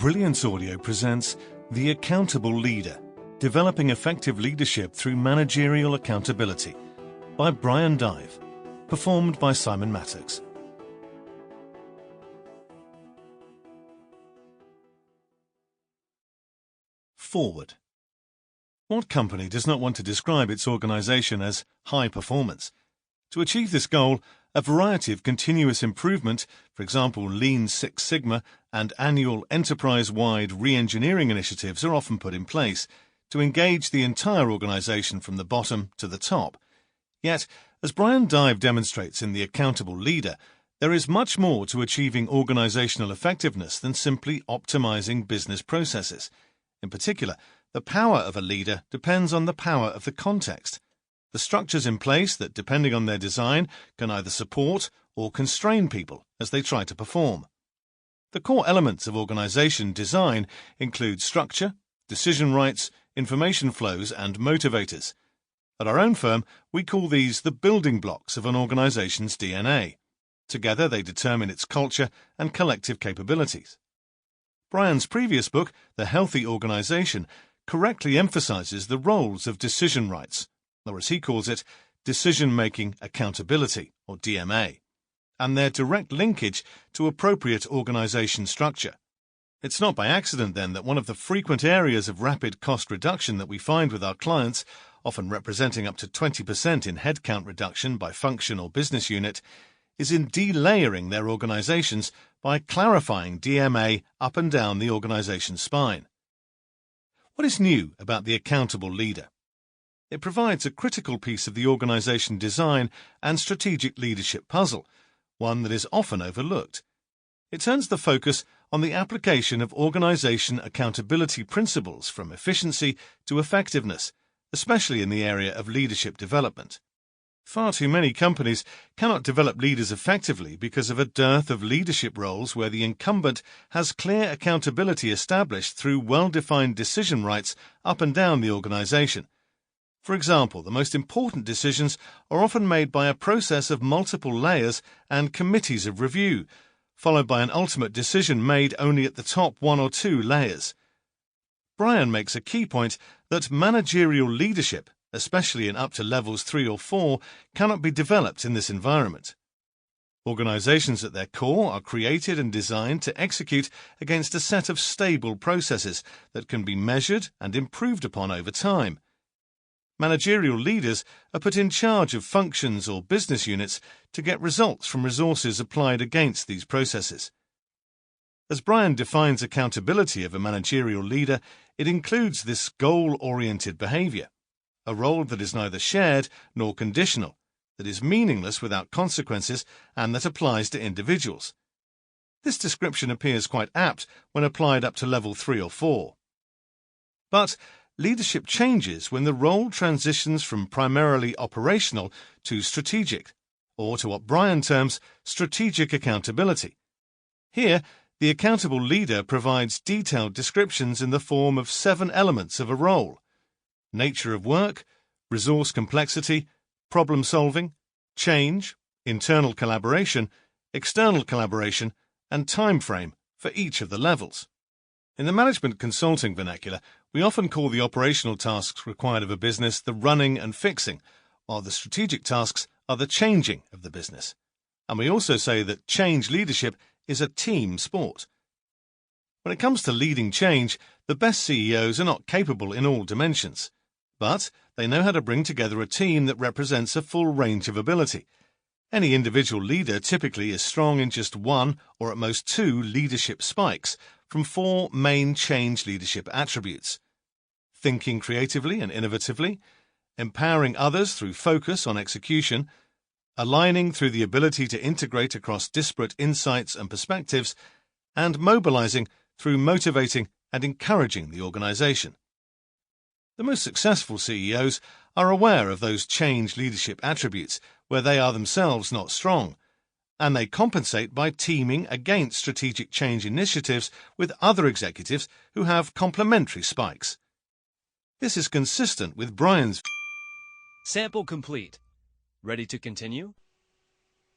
Brilliance Audio presents The Accountable Leader, Developing Effective Leadership Through Managerial Accountability by Brian Dive, performed by Simon Mattacks. Forward. What company does not want to describe its organization as high performance? To achieve this goal, a variety of continuous improvement, for example Lean Six Sigma and annual enterprise-wide re-engineering initiatives, are often put in place to engage the entire organization from the bottom to the top. Yet, as Brian Dive demonstrates in The Accountable Leader, there is much more to achieving organizational effectiveness than simply optimizing business processes. In particular, the power of a leader depends on the power of the context. The structures in place that, depending on their design, can either support or constrain people as they try to perform. The core elements of organization design include structure, decision rights, information flows, and motivators. At our own firm, we call these the building blocks of an organization's DNA. Together, they determine its culture and collective capabilities. Brian's previous book, The Healthy Organization, correctly emphasizes the roles of decision rights, or as he calls it, decision-making accountability, or DMA, and their direct linkage to appropriate organization structure. It's not by accident, then, that one of the frequent areas of rapid cost reduction that we find with our clients, often representing up to 20% in headcount reduction by function or business unit, is in delayering their organizations by clarifying DMA up and down the organization's spine. What is new about the accountable leader? It provides a critical piece of the organization design and strategic leadership puzzle, one that is often overlooked. It turns the focus on the application of organization accountability principles from efficiency to effectiveness, especially in the area of leadership development. Far too many companies cannot develop leaders effectively because of a dearth of leadership roles where the incumbent has clear accountability established through well-defined decision rights up and down the organization. For example, the most important decisions are often made by a process of multiple layers and committees of review, followed by an ultimate decision made only at the top one or two layers. Brian makes a key point that managerial leadership, especially in up to levels 3 or 4, cannot be developed in this environment. Organizations at their core are created and designed to execute against a set of stable processes that can be measured and improved upon over time. Managerial leaders are put in charge of functions or business units to get results from resources applied against these processes. As Brian defines accountability of a managerial leader, it includes this goal-oriented behavior, a role that is neither shared nor conditional, that is meaningless without consequences, and that applies to individuals. This description appears quite apt when applied up to level 3 or 4. But leadership changes when the role transitions from primarily operational to strategic, or to what Brian terms strategic accountability. Here, the accountable leader provides detailed descriptions in the form of 7 elements of a role: nature of work, resource complexity, problem solving, change, internal collaboration, external collaboration, and time frame for each of the levels. In the management consulting vernacular, we often call the operational tasks required of a business the running and fixing, while the strategic tasks are the changing of the business. And we also say that change leadership is a team sport. When it comes to leading change, the best CEOs are not capable in all dimensions, but they know how to bring together a team that represents a full range of ability. Any individual leader typically is strong in just 1 or at most 2 leadership spikes from 4 main change leadership attributes: thinking creatively and innovatively, empowering others through focus on execution, aligning through the ability to integrate across disparate insights and perspectives, and mobilizing through motivating and encouraging the organization. The most successful CEOs are aware of those change leadership attributes where they are themselves not strong, and they compensate by teaming against strategic change initiatives with other executives who have complementary spikes. This is consistent with Brian's. Sample complete. Ready to continue?